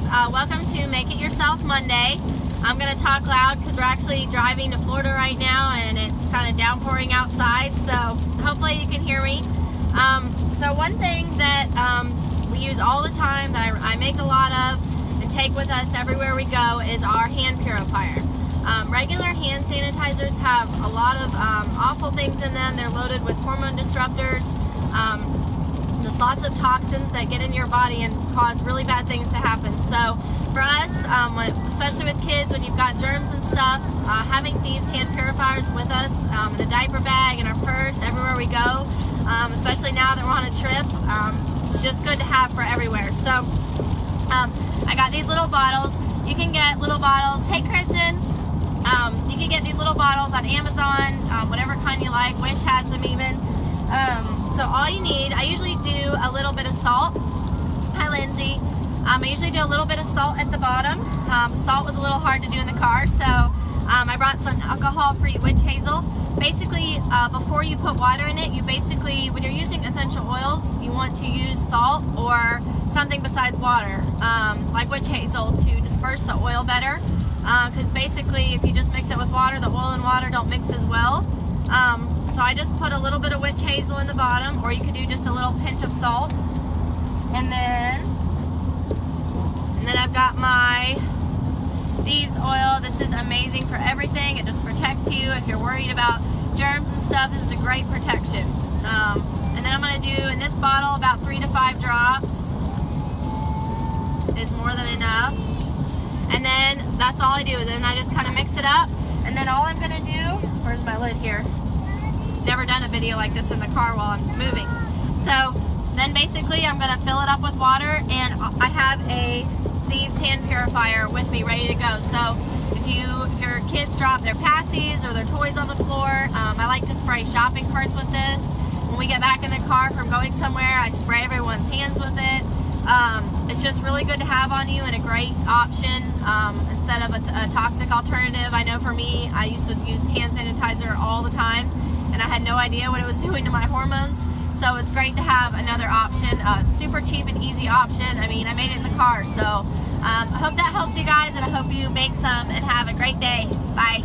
Welcome to Make It Yourself Monday. I'm going to talk loud because we're actually driving to Florida right now and it's kind of downpouring outside, so hopefully you can hear me. So one thing that we use all the time, that I make a lot of and take with us everywhere we go, is our hand purifier. Regular hand sanitizers have a lot of awful things in them. They're loaded with hormone disruptors. There's lots of toxins that get in your body and cause really bad things to happen. So for us, especially with kids, when you've got germs and stuff, having Thieves hand purifiers with us in a diaper bag, in our purse, everywhere we go, especially now that we're on a trip, it's just good to have for everywhere. So I got these little bottles. You can get little bottles. Hey, Kristen. You can get these little bottles on Amazon, whatever kind you like. Wish has them even. So all you need, I usually do a little bit of salt. Hi, Lindsay. I usually do a little bit of salt at the bottom. Salt was a little hard to do in the car, so I brought some alcohol-free witch hazel. Basically, before you put water in it, when you're using essential oils, you want to use salt or something besides water, like witch hazel, to disperse the oil better. Because basically, if you just mix it with water, the oil and water don't mix as well. So I just put a little bit of witch hazel in the bottom, or you could do just a little pinch of salt. And then I've got my Thieves oil. This is amazing for everything. It just protects you. If you're worried about germs and stuff, this is a great protection. And then I'm going to do, in this bottle, about 3 to 5 drops is more than enough. And then that's all I do. Then I just kind of mix it up. And then all I'm going to do, where's my lid here? Never done a video like this in the car while I'm moving. So then basically I'm going to fill it up with water, and I have a Thieves hand purifier with me ready to go. So if your kids drop their passies or their toys on the floor, I like to spray shopping carts with this. When we get back in the car from going somewhere, I spray everyone's hands with it. It's just really good to have on you and a great option instead of a toxic alternative. I know for me, I used to use hand sanitizer all the time and I had no idea what it was doing to my hormones. So it's great to have another option, super cheap and easy option. I mean, I made it in the car. So I hope that helps you guys, and I hope you make some and have a great day. Bye.